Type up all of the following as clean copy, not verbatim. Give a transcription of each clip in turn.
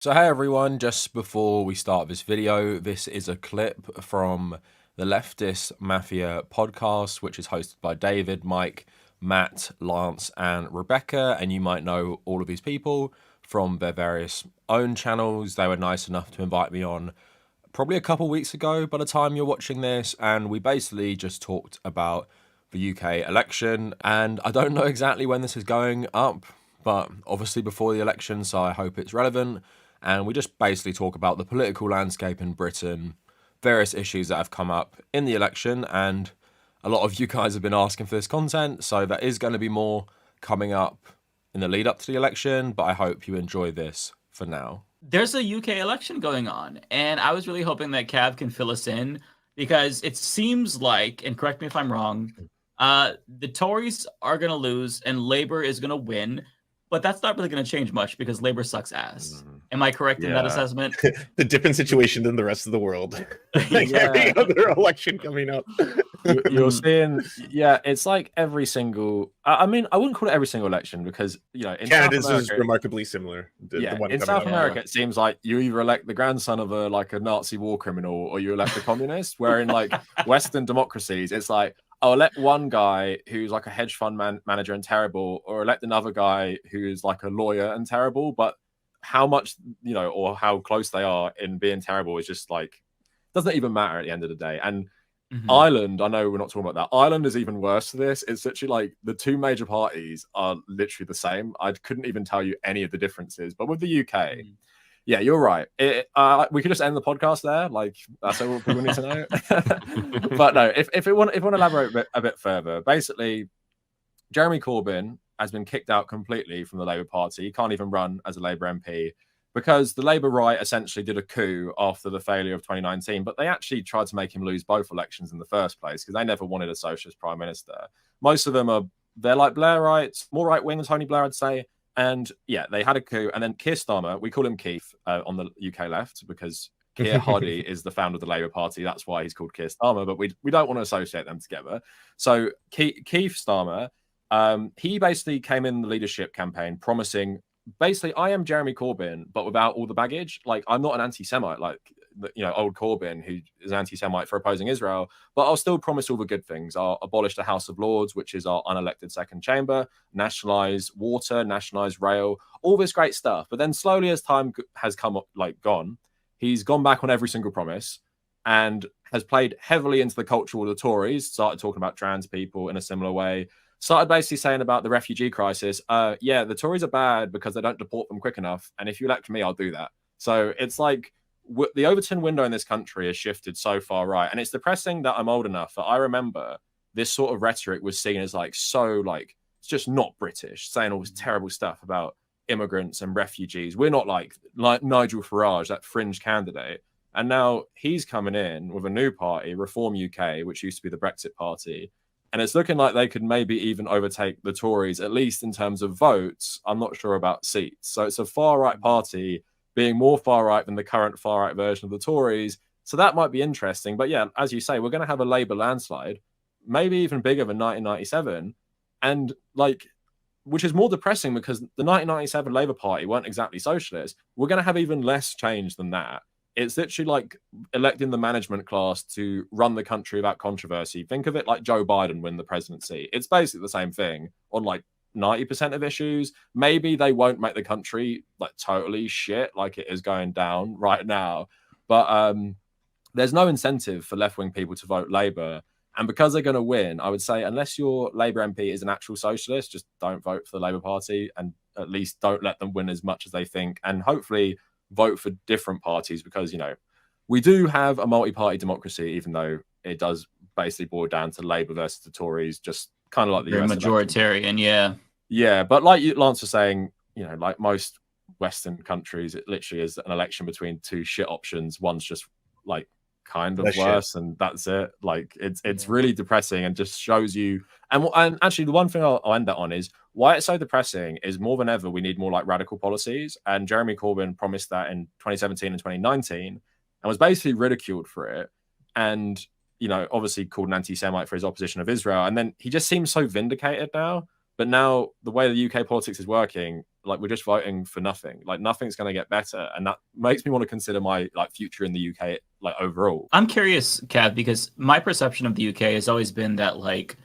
So hey everyone, just before we start this video, this is a clip from the Leftist Mafia podcast, which is hosted by David, Mike, Matt, Lance, and Rebecca. And you might know all of these people from their various own channels. They were nice enough to invite me on probably a couple weeks ago by the time you're watching this. And we basically just talked about the UK election. And I don't know exactly when this is going up, but obviously before the election, so I hope it's relevant. And we just basically talk about the political landscape in Britain, various issues that have come up in the election, and a lot of you guys have been asking for this content, so there is going to be more coming up in the lead up to the election, but I hope you enjoy this for now. There's a UK election going on, and I was really hoping that Cav can fill us in because it seems like, and correct me if I'm wrong, the Tories are going to lose and Labour is going to win, but that's not really going to change much because Labour sucks ass. Am I correct in that assessment? The different situation than the rest of the world. Like every other election coming up. You're seeing, it's like every single. I mean, I wouldn't call it every single election because in Canada's South America, is remarkably similar. In South America, it seems like you either elect the grandson of a Nazi war criminal or you elect a communist. Where in Western democracies, it's like, oh, elect one guy who's like a hedge fund manager and terrible, or elect another guy who's like a lawyer and terrible. But how much, or how close they are in being terrible is just doesn't even matter at the end of the day. And Ireland, I know we're not talking about that. Ireland is even worse for this. It's literally the two major parties are literally the same. I couldn't even tell you any of the differences. But with the UK, yeah, you're right. We could just end the podcast there. That's all people need to know. But no, if we want to elaborate a bit further, basically, Jeremy Corbyn has been kicked out completely from the Labour Party. He can't even run as a Labour MP because the Labour right essentially did a coup after the failure of 2019. But they actually tried to make him lose both elections in the first place because they never wanted a socialist prime minister. Most of them they're like Blairites, more right wing than Tony Blair, I'd say. And yeah, they had a coup. And then Keir Starmer, we call him Keith on the UK left because Keir Hardie is the founder of the Labour Party. That's why he's called Keir Starmer, but we don't want to associate them together. So Keith Starmer, he basically came in the leadership campaign promising, basically, I am Jeremy Corbyn, but without all the baggage. I'm not an anti-Semite old Corbyn, who is anti-Semite for opposing Israel, but I'll still promise all the good things. I'll abolish the House of Lords, which is our unelected second chamber, nationalize water, nationalize rail, all this great stuff. But then slowly as time has gone, he's gone back on every single promise and has played heavily into the culture of the Tories, started talking about trans people in a similar way, started basically saying about the refugee crisis, the Tories are bad because they don't deport them quick enough. And if you elect me, I'll do that. So it's like the Overton window in this country has shifted so far right. And it's depressing that I'm old enough that I remember this sort of rhetoric was seen as it's just not British, saying all this terrible stuff about immigrants and refugees. We're not like Nigel Farage, that fringe candidate. And now he's coming in with a new party, Reform UK, which used to be the Brexit party. And it's looking like they could maybe even overtake the Tories, at least in terms of votes. I'm not sure about seats. So it's a far-right party being more far-right than the current far-right version of the Tories. So that might be interesting. But yeah, as you say, we're going to have a Labour landslide, maybe even bigger than 1997. And which is more depressing because the 1997 Labour Party weren't exactly socialist. We're going to have even less change than that. It's literally like electing the management class to run the country without controversy. Think of it like Joe Biden win the presidency. It's basically the same thing on 90% of issues. Maybe they won't make the country totally shit like it is going down right now. But there's no incentive for left-wing people to vote Labour. And because they're going to win, I would say unless your Labour MP is an actual socialist, just don't vote for the Labour Party and at least don't let them win as much as they think. And hopefully vote for different parties because, we do have a multi-party democracy, even though it does basically boil down to Labour versus the Tories, just kind of like the US majoritarian election. Yeah, but like Lance was saying, like most Western countries, it literally is an election between two shit options. One's just kind of worse, and that's it. It's really depressing and just shows you. And actually, the one thing I'll end that on is why it's so depressing is more than ever we need more radical policies. And Jeremy Corbyn promised that in 2017 and 2019, and was basically ridiculed for it. And obviously called an anti-Semite for his opposition of Israel. And then he just seems so vindicated now. But now the way the UK politics is working, Like, we're just voting for nothing. Like, nothing's going to get better, and that makes me want to consider my like future in the UK, like, overall. I'm curious, Cav, because my perception of the UK has always been that, like,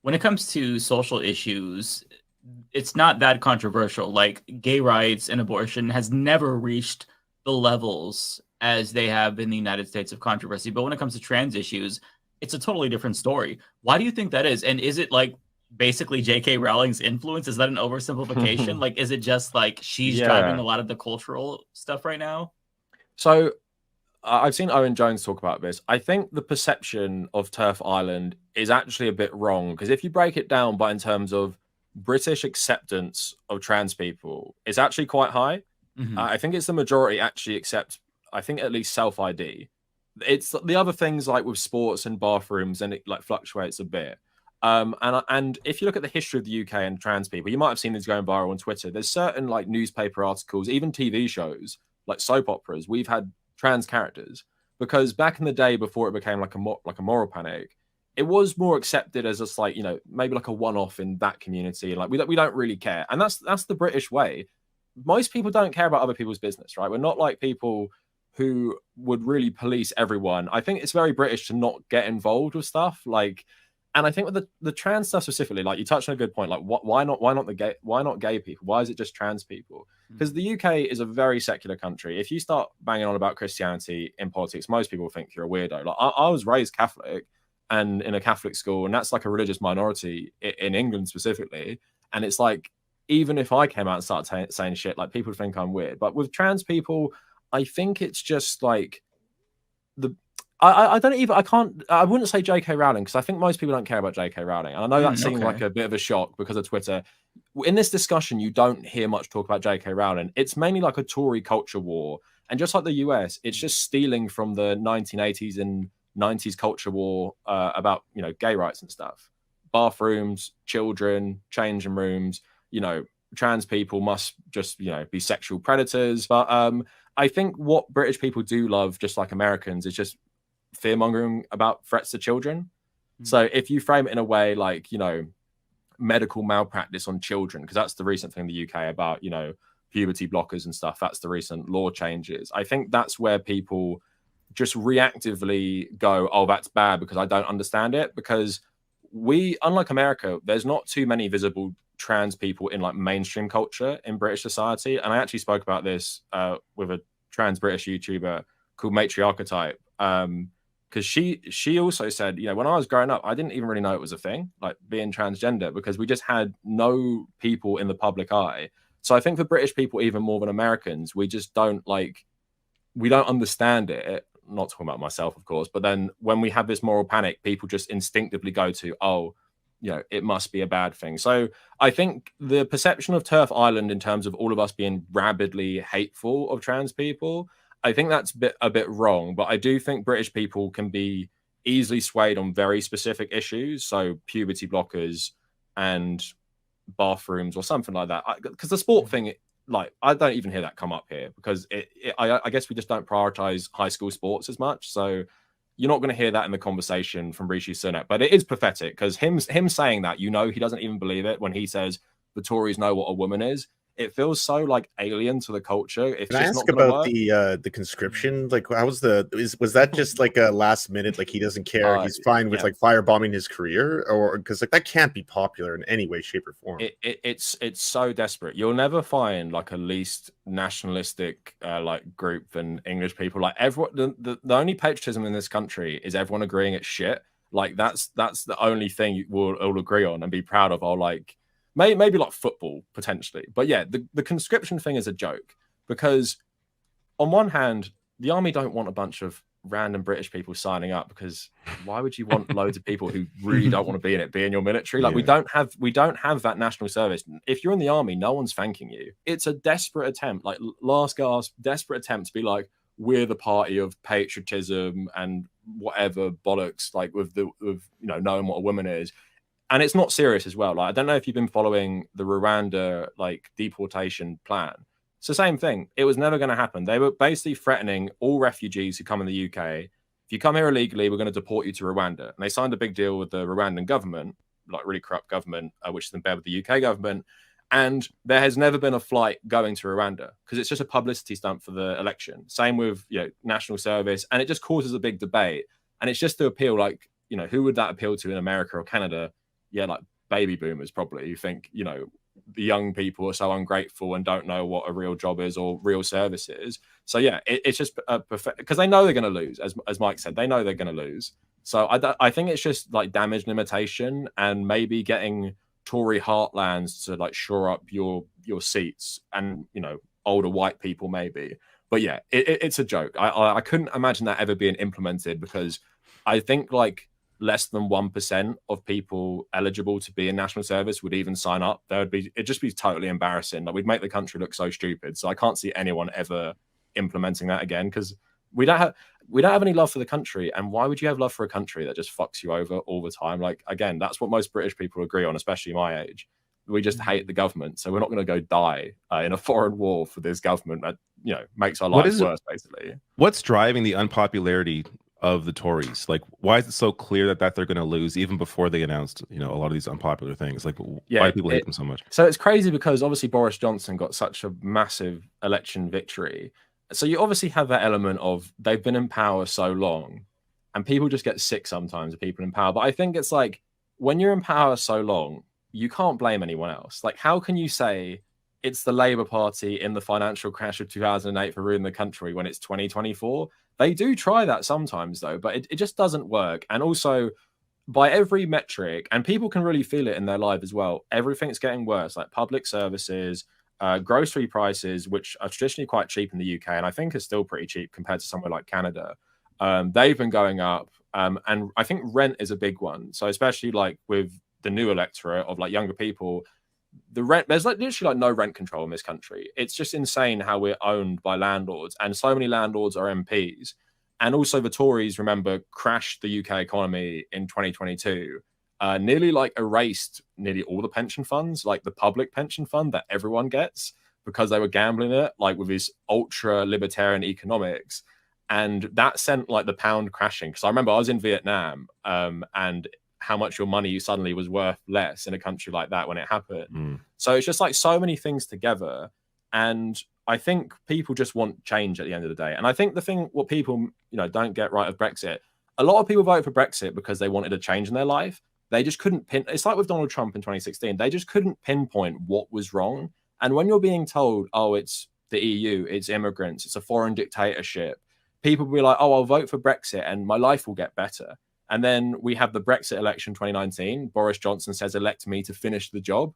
when it comes to social issues, it's not that controversial. Like, gay rights and abortion has never reached the levels as they have in the United States of controversy. But when it comes to trans issues, it's a totally different story. Why do you think that is? And is it like basically J.K. Rowling's influence? Is that an oversimplification? Like, is it just like she's driving a lot of the cultural stuff right now? So I've seen Owen Jones talk about this. I think the perception of Turf Island is actually a bit wrong, because if you break it down by in terms of British acceptance of trans people, it's actually quite high. I think it's the majority actually accept, I think, at least self-ID. It's the other things like with sports and bathrooms, and it like fluctuates a bit. And if you look at the history of the UK and trans people, you might have seen this going viral on Twitter. There's certain like newspaper articles, even TV shows, like soap operas. We've had trans characters because back in the day, before it became like a moral panic, it was more accepted as just like, you know, maybe like a one-off in that community. Like we don't really care, and that's the British way. Most people don't care about other people's business, right? We're not like people who would really police everyone. I think it's very British to not get involved with stuff like. And I think with the trans stuff specifically, like you touched on a good point. Like, why not gay people? Why is it just trans people? Because the UK is a very secular country. If you start banging on about Christianity in politics, most people think you're a weirdo. Like I was raised Catholic and in a Catholic school, and that's like a religious minority in England specifically. And it's like, even if I came out and started saying shit, like people think I'm weird. But with trans people, I think it's just like I wouldn't say J.K. Rowling, because I think most people don't care about J.K. Rowling. And I know that seems like a bit of a shock because of Twitter. In this discussion, you don't hear much talk about J.K. Rowling. It's mainly like a Tory culture war. And just like the US, it's just stealing from the 1980s and 90s culture war about, you know, gay rights and stuff. Bathrooms, children, changing rooms, you know, trans people must just, you know, be sexual predators. But I think what British people do love, just like Americans, is just fear-mongering about threats to children. So if you frame it in a way like, you know, medical malpractice on children, because that's the recent thing in the UK about, you know, puberty blockers and stuff, that's the recent law changes. I think that's where people just reactively go, oh, that's bad because I don't understand it. Because we, unlike America, there's not too many visible trans people in like mainstream culture in British society. And I actually spoke about this with a trans British YouTuber called Matriarchetype, because she also said, you know, when I was growing up, I didn't even really know it was a thing, like being transgender, because we just had no people in the public eye. So I think for British people, even more than Americans, we just don't we don't understand it. Not talking about myself, of course, but then when we have this moral panic, people just instinctively go to, oh, you know, it must be a bad thing. So I think the perception of Turf Island in terms of all of us being rabidly hateful of trans people, I think that's a bit wrong. But I do think British people can be easily swayed on very specific issues. So puberty blockers and bathrooms or something like that. Because the sport thing, like, I don't even hear that come up here, because I guess we just don't prioritize high school sports as much. So you're not going to hear that in the conversation from Rishi Sunak. But it is pathetic, because him saying that, you know, he doesn't even believe it when he says the Tories know what a woman is. It feels so like alien to the culture. It's Can I ask about the conscription? Like, how was was that just like a last minute? Like, he doesn't care. He's fine with like firebombing his career, or because like that can't be popular in any way, shape, or form. It's so desperate. You'll never find like a least nationalistic like group than English people. Like everyone, the only patriotism in this country is everyone agreeing it's shit. Like that's the only thing we'll all agree on and be proud of. Or like. Maybe like football, potentially. But yeah, the conscription thing is a joke, because on one hand, the army don't want a bunch of random British people signing up, because why would you want loads of people who really don't want to be in it, be in your military? Like we don't have that national service. If you're in the army, no one's thanking you. It's a desperate attempt, like last gasp, desperate attempt to be like, we're the party of patriotism and whatever bollocks, like with you know, knowing what a woman is. And it's not serious as well. Like, I don't know if you've been following the Rwanda like deportation plan. It's the same thing. It was never going to happen. They were basically threatening all refugees who come in the UK. If you come here illegally, we're going to deport you to Rwanda. And they signed a big deal with the Rwandan government, like really corrupt government, which is in bed with the UK government. And there has never been a flight going to Rwanda because it's just a publicity stunt for the election. Same with, national service, and it just causes a big debate. And it's just to appeal, like, who would that appeal to in America or Canada? Yeah, like baby boomers probably. You think, the young people are so ungrateful and don't know what a real job is or real service is. So yeah, it's just because they know they're going to lose, as Mike said, they know they're going to lose. So I think it's just like damage limitation and maybe getting Tory heartlands to like shore up your seats and older white people maybe. But yeah, it's a joke. I couldn't imagine that ever being implemented because I think like less than 1% of people eligible to be in national service would even sign up. It'd just be totally embarrassing. Like we'd make the country look so stupid. So I can't see anyone ever implementing that again because we don't have any love for the country. And why would you have love for a country that just fucks you over all the time? Like, again, that's what most British people agree on, especially my age. We just hate the government. So we're not going to go die in a foreign war for this government that, makes our lives worse, basically. What's driving the unpopularity of the Tories? Like, why is it so clear that they're going to lose even before they announced, a lot of these unpopular things? Like, why do people hate them so much? So it's crazy because obviously Boris Johnson got such a massive election victory. So you obviously have that element of they've been in power so long and people just get sick sometimes of people in power. But I think it's like when you're in power so long, you can't blame anyone else. Like, how can you say it's the Labour Party in the financial crash of 2008 for ruining the country when it's 2024? They do try that sometimes, though, but it just doesn't work. And also, by every metric, and people can really feel it in their life as well, everything's getting worse, like public services, grocery prices, which are traditionally quite cheap in the UK, and I think are still pretty cheap compared to somewhere like Canada. They've been going up, and I think rent is a big one. So especially like with the new electorate of like younger people, the rent, there's like literally like no rent control in this country. It's just insane how we're owned by landlords, and so many landlords are MPs. And also the Tories, remember, crashed the UK economy in 2022. Nearly like erased nearly all the pension funds, like the public pension fund that everyone gets, because they were gambling it, like with this ultra libertarian economics. And that sent like the pound crashing. Because I remember I was in Vietnam and how much your money suddenly was worth less in a country like that when it happened. So it's just like so many things together. And I think people just want change at the end of the day. And I think what people, don't get right of Brexit, a lot of people voted for Brexit because they wanted a change in their life. They just couldn't it's like with Donald Trump in 2016. They just couldn't pinpoint what was wrong. And when you're being told, oh, it's the EU, it's immigrants, it's a foreign dictatorship, people will be like, oh, I'll vote for Brexit and my life will get better. And then we have the Brexit election 2019. Boris Johnson says, elect me to finish the job.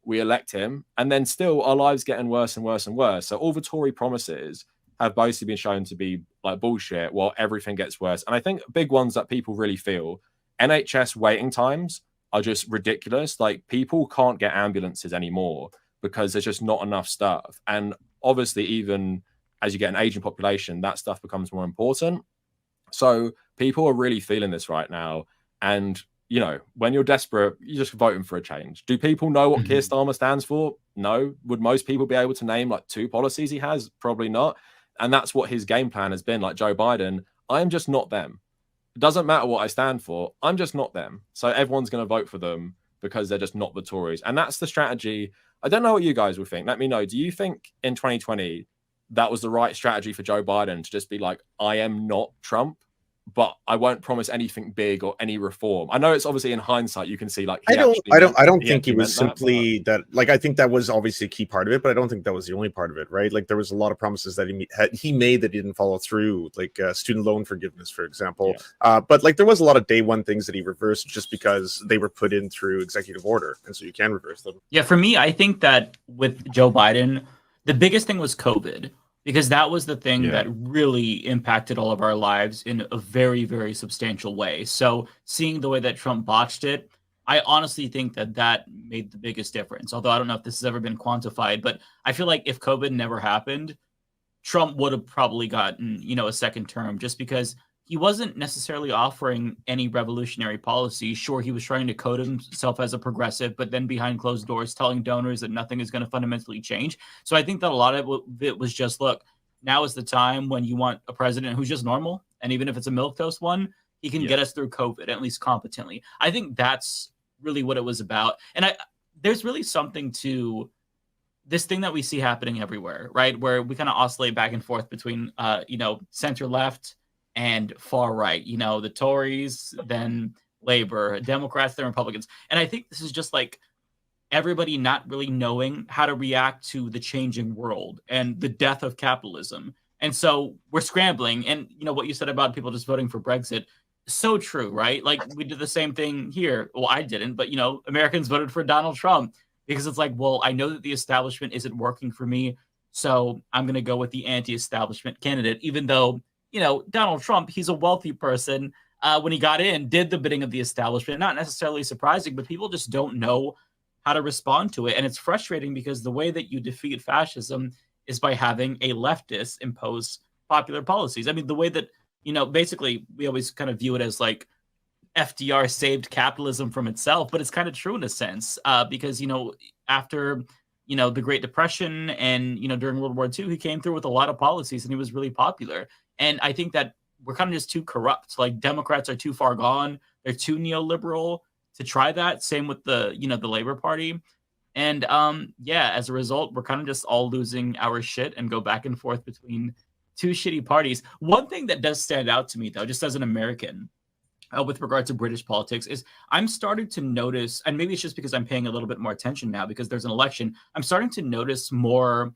We elect him. And then still our lives getting worse and worse and worse. So all the Tory promises have basically been shown to be like bullshit while everything gets worse. And I think big ones that people really feel, NHS waiting times are just ridiculous. Like people can't get ambulances anymore because there's just not enough stuff. And obviously, even as you get an aging population, that stuff becomes more important. So people are really feeling this right now. And, when you're desperate, you're just voting for a change. Do people know what Keir Starmer stands for? No. Would most people be able to name like 2 policies he has? Probably not. And that's what his game plan has been. Like Joe Biden, I'm just not them. It doesn't matter what I stand for. I'm just not them. So everyone's going to vote for them because they're just not the Tories. And that's the strategy. I don't know what you guys would think. Let me know. Do you think in 2020 that was the right strategy for Joe Biden to just be like, I am not Trump, but I won't promise anything big or any reform? I know it's obviously in hindsight you can see like I don't think it was simply that. Like I think that was obviously a key part of it, but I don't think that was the only part of it, right? Like there was a lot of promises that he made that he didn't follow through, like student loan forgiveness, for example. But like there was a lot of day one things that he reversed just because they were put in through executive order, and so you can reverse them. Yeah, for me, I think that with Joe Biden, the biggest thing was COVID. Because that was the thing that really impacted all of our lives in a very, very substantial way. So seeing the way that Trump botched it, I honestly think that made the biggest difference. Although I don't know if this has ever been quantified, but I feel like if COVID never happened, Trump would have probably gotten, a second term, just because he wasn't necessarily offering any revolutionary policy. Sure, he was trying to code himself as a progressive, but then behind closed doors telling donors that nothing is going to fundamentally change. So I think that a lot of it was just, look, now is the time when you want a president who's just normal. And even if it's a milquetoast one, he can get us through COVID, at least competently. I think that's really what it was about. And there's really something to this thing that we see happening everywhere, right? Where we kind of oscillate back and forth between, center left and far right, the Tories, then Labor, Democrats, then Republicans. And I think this is just like everybody not really knowing how to react to the changing world and the death of capitalism. And so we're scrambling. And, what you said about people just voting for Brexit, so true, right? Like we did the same thing here. Well, I didn't, but, Americans voted for Donald Trump because it's like, well, I know that the establishment isn't working for me. So I'm going to go with the anti-establishment candidate, even though, Donald Trump, he's a wealthy person. When he got in, did the bidding of the establishment. Not necessarily surprising, but people just don't know how to respond to it. And it's frustrating because the way that you defeat fascism is by having a leftist impose popular policies. I mean, the way that, basically we always kind of view it as like FDR saved capitalism from itself, but it's kind of true in a sense because, after, the Great Depression and, during World War II, he came through with a lot of policies and he was really popular. And I think that we're kind of just too corrupt. Like Democrats are too far gone. They're too neoliberal to try that. Same with the, the Labor Party. And as a result, we're kind of just all losing our shit and go back and forth between two shitty parties. One thing that does stand out to me, though, just as an American, with regard to British politics, is I'm starting to notice, and maybe it's just because I'm paying a little bit more attention now because there's an election, I'm starting to notice more,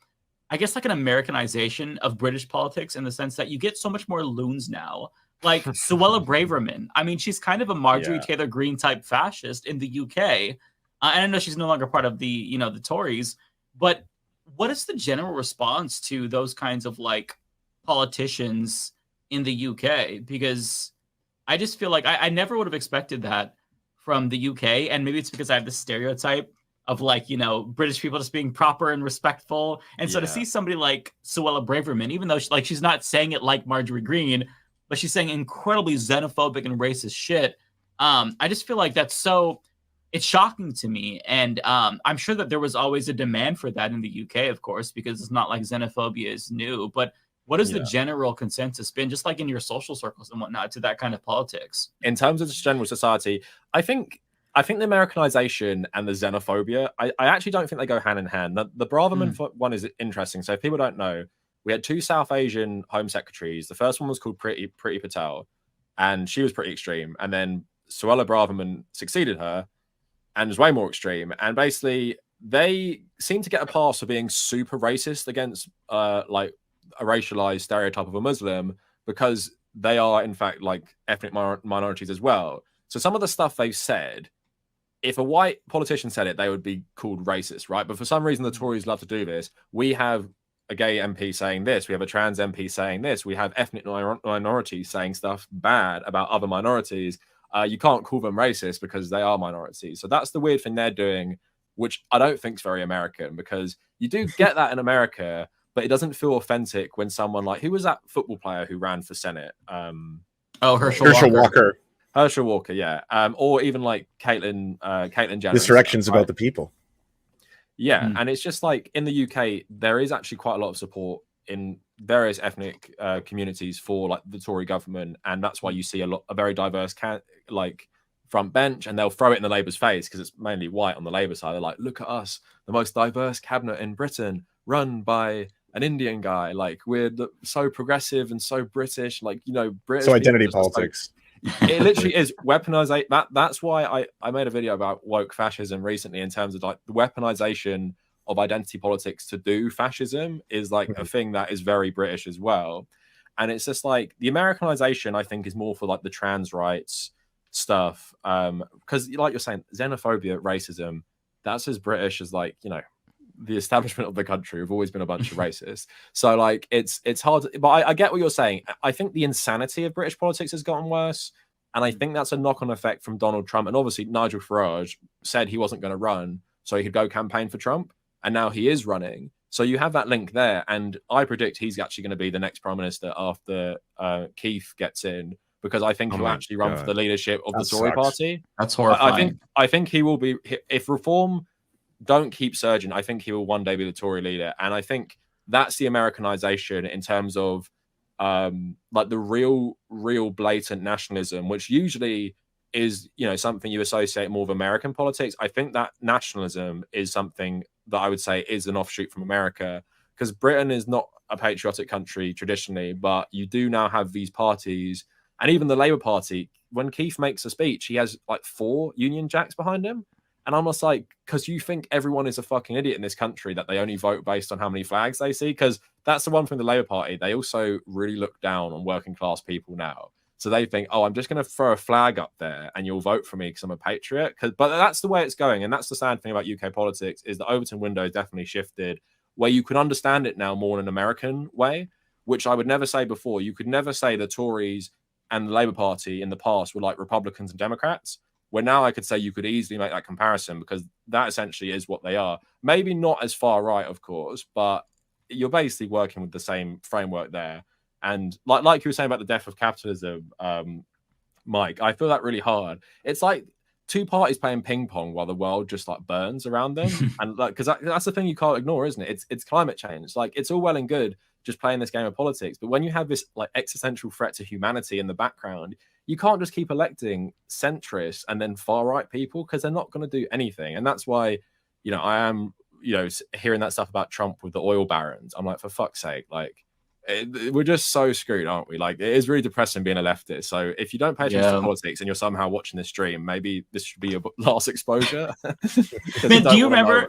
I guess, like an Americanization of British politics in the sense that you get so much more loons now. Like Suella Braverman. I mean, she's kind of a Marjorie Taylor Greene type fascist in the UK. And I know she's no longer part of the, the Tories, but what is the general response to those kinds of like politicians in the UK? Because I just feel like I never would have expected that from the UK. And maybe it's because I have this stereotype of like, British people just being proper and respectful. And so to see somebody like Suella Braverman, even though she's not saying it like Marjorie Greene, but she's saying incredibly xenophobic and racist shit. I just feel like it's shocking to me. And I'm sure that there was always a demand for that in the UK, of course, because it's not like xenophobia is new. But what has the general consensus been, just like in your social circles and whatnot, to that kind of politics? In terms of just general society, I think the Americanization and the xenophobia, I actually don't think they go hand in hand. The Braverman one is interesting. So if people don't know, we had two South Asian Home Secretaries. The first one was called Priti Patel, and she was pretty extreme. And then Suella Braverman succeeded her and was way more extreme. And basically, they seem to get a pass for being super racist against like a racialized stereotype of a Muslim because they are, in fact, like ethnic minorities as well. So some of the stuff they've said, if a white politician said it, they would be called racist, right? But for some reason, the Tories love to do this. We have a gay MP saying this. We have a trans MP saying this. We have ethnic minorities saying stuff bad about other minorities. You can't call them racist because they are minorities. So that's the weird thing they're doing, which I don't think is very American, because you do get that in America, but it doesn't feel authentic when someone like, who was that football player who ran for Senate? Herschel Walker. Herschel Walker, yeah. Or even like Caitlyn Jenner. Insurrection's about the people. Yeah, and it's just like in the UK, there is actually quite a lot of support in various ethnic communities for like the Tory government, and that's why you see a very diverse front bench, and they'll throw it in the Labour's face because it's mainly white on the Labour side. They're like, look at us, the most diverse cabinet in Britain, run by an Indian guy. Like we're so progressive and so British, like British. So identity politics. It literally is weaponization. That's why I made a video about woke fascism recently, in terms of like the weaponization of identity politics to do fascism is like a thing that is very British as well. And it's just like the Americanization, I think, is more for like the trans rights stuff. Because like you're saying, xenophobia, racism, that's as British as like, the establishment of the country have always been a bunch of racists. So like it's hard, but I get what you're saying. I think the insanity of British politics has gotten worse, and I think that's a knock-on effect from Donald Trump. And obviously Nigel Farage said he wasn't going to run so he could go campaign for Trump, and now he is running. So you have that link there, and I predict he's actually going to be the next prime minister after Keith gets in, because I think he'll actually run for the leadership of the Tory party. That's horrifying. I think he will be, if reform don't keep surging, I think he will one day be the Tory leader. And I think that's the Americanization in terms of like the real blatant nationalism, which usually is something you associate more with American politics. I think that nationalism is something that I would say is an offshoot from America, because Britain is not a patriotic country traditionally, but you do now have these parties, and even the Labour Party. When Keith makes a speech, he has like 4 Union Jacks behind him. And I'm just like, because you think everyone is a fucking idiot in this country that they only vote based on how many flags they see. Because that's the one from the Labour Party. They also really look down on working class people now. So they think, oh, I'm just going to throw a flag up there and you'll vote for me because I'm a patriot. But that's the way it's going. And that's the sad thing about UK politics, is the Overton window has definitely shifted, where you can understand it now more in an American way, which I would never say before. You could never say the Tories and the Labour Party in the past were like Republicans and Democrats, where now I could say you could easily make that comparison, because that essentially is what they are. Maybe not as far right, of course, but you're basically working with the same framework there. And like you were saying about the death of capitalism, Mike, I feel that really hard. It's like 2 parties playing ping pong while the world just like burns around them. And like, because that's the thing you can't ignore, isn't it? It's climate change. Like, it's all well and good just playing this game of politics, but when you have this like existential threat to humanity in the background, you can't just keep electing centrists and then far right people, because they're not going to do anything. And that's why, I am, hearing that stuff about Trump with the oil barons. I'm like, for fuck's sake, like, we're just so screwed, aren't we? Like, it is really depressing being a leftist. So if you don't pay attention to politics and you're somehow watching this stream, maybe this should be your last exposure. Man, do you remember?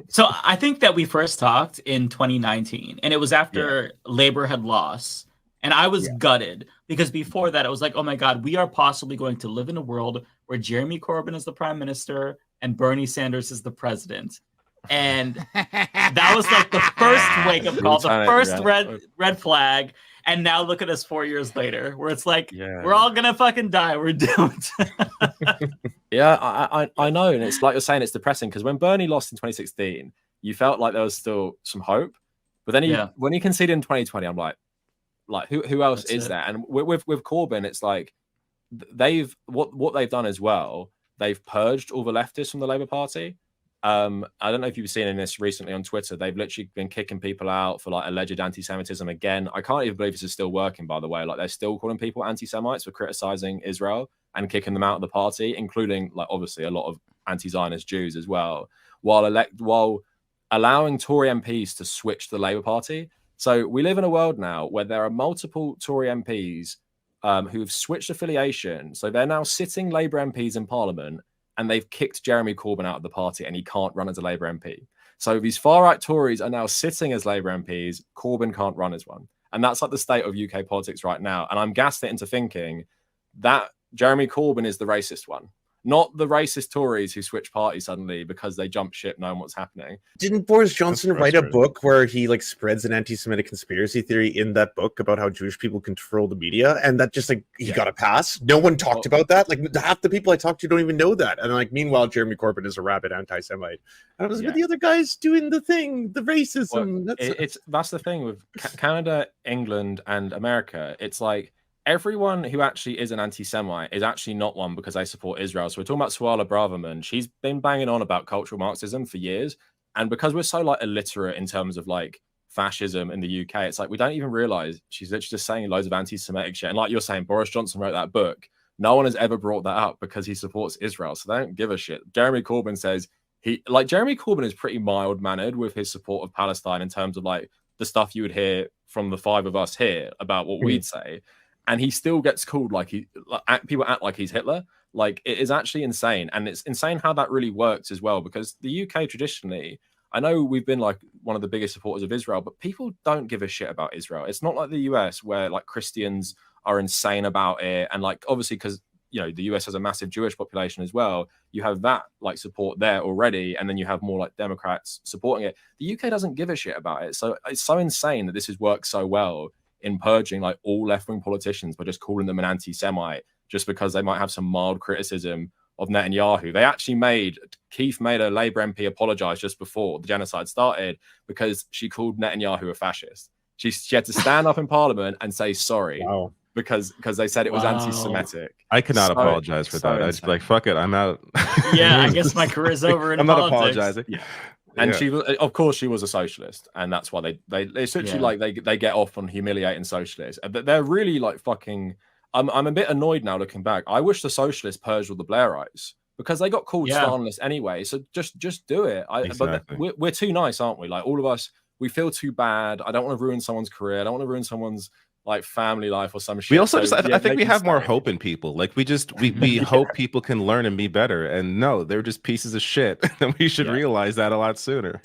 So I think that we first talked in 2019, and it was after Labour had lost, and I was gutted, because before that, I was like, oh my God, we are possibly going to live in a world where Jeremy Corbyn is the prime minister and Bernie Sanders is the president. And that was like the first wake-up call, the first red flag. And now look at us 4 years later, where it's like, we're all gonna fucking die. We're doomed. I know, and it's like you're saying, it's depressing, because when Bernie lost in 2016, you felt like there was still some hope, but then when he conceded in 2020, I'm like who else is there? And with Corbyn, it's like what they've done as well. They've purged all the leftists from the Labour Party. I don't know if you've seen in this recently on Twitter. They've literally been kicking people out for like alleged anti-Semitism again. I can't even believe this is still working, by the way. Like, they're still calling people anti-Semites for criticizing Israel and kicking them out of the party, including like obviously a lot of anti-Zionist Jews as well, while allowing Tory MPs to switch to the Labour Party. So we live in a world now where there are multiple Tory MPs who've switched affiliation. So they're now sitting Labour MPs in Parliament, and they've kicked Jeremy Corbyn out of the party, and he can't run as a Labour MP. So these far-right Tories are now sitting as Labour MPs. Corbyn can't run as one. And that's like the state of UK politics right now. And I'm gassed into thinking that Jeremy Corbyn is the racist one, not the racist Tories who switch parties suddenly because they jump ship knowing what's happening. Didn't Boris Johnson write a book where he like spreads an anti-Semitic conspiracy theory in that book about how Jewish people control the media, and that just like he got a pass? No one talked about that. Like, half the people I talked to don't even know that. And like, meanwhile, Jeremy Corbyn is a rabid anti-Semite. And I was with the other guys doing the thing, the racism. Well, that's the thing with Canada, England, and America. It's like, everyone who actually is an anti-Semite is actually not one because they support Israel. So we're talking about Suella Braverman. She's been banging on about cultural Marxism for years. And because we're so like illiterate in terms of like fascism in the UK, it's like we don't even realize she's literally just saying loads of anti-Semitic shit. And like you're saying, Boris Johnson wrote that book. No one has ever brought that up because he supports Israel. So they don't give a shit. Jeremy Corbyn says Jeremy Corbyn is pretty mild-mannered with his support of Palestine in terms of like the stuff you would hear from the 5 of us here about what we'd say. And he still gets called people act like he's Hitler. Like, it is actually insane. And it's insane how that really works as well, because the UK traditionally, I know we've been like one of the biggest supporters of Israel, but people don't give a shit about Israel. It's not like the US where like Christians are insane about it. And like, obviously, because, the US has a massive Jewish population as well. You have that like support there already. And then you have more like Democrats supporting it. The UK doesn't give a shit about it. So it's so insane that this has worked so well in purging like all left-wing politicians by just calling them an anti-Semite just because they might have some mild criticism of Netanyahu. Keith made a Labour MP apologise just before the genocide started because she called Netanyahu a fascist. She had to stand up in Parliament and say sorry. Wow. Because they said it was anti-Semitic. I cannot apologize for that. I'd be like, fuck it, I'm out. Yeah, I guess my career's over in I'm politics. not apologizing. Yeah. And she was, of course, she was a socialist, and that's why they essentially like they get off on humiliating socialists. But they're really like fucking. I'm a bit annoyed now looking back. I wish the socialists purged all the Blairites because they got called Stalinist anyway. So just do it. But we're too nice, aren't we? Like all of us, we feel too bad. I don't want to ruin someone's career. I don't want to ruin someone's like family life or some shit. We also I think we have more hope in people. Like we hope people can learn and be better. And no, they're just pieces of shit. And we should realize that a lot sooner.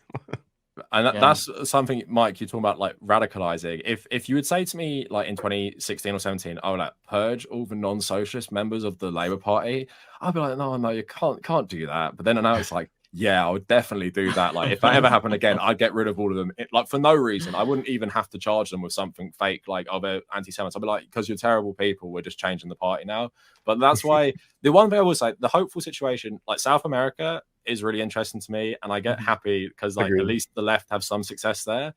And that's something, Mike, you're talking about like radicalizing. If you would say to me like in 2016 or 17, oh, like purge all the non-socialist members of the Labour Party, I'd be like, no, you can't do that. But then now it's like, yeah, I would definitely do that. Like if that ever happened again, I'd get rid of all of them. Like for no reason. I wouldn't even have to charge them with something fake, like, oh, they're anti-Semites. I'd be like, because you're terrible people, we're just changing the party now. But that's why the one thing I will say, the hopeful situation, like South America is really interesting to me. And I get happy because like at least the left have some success there.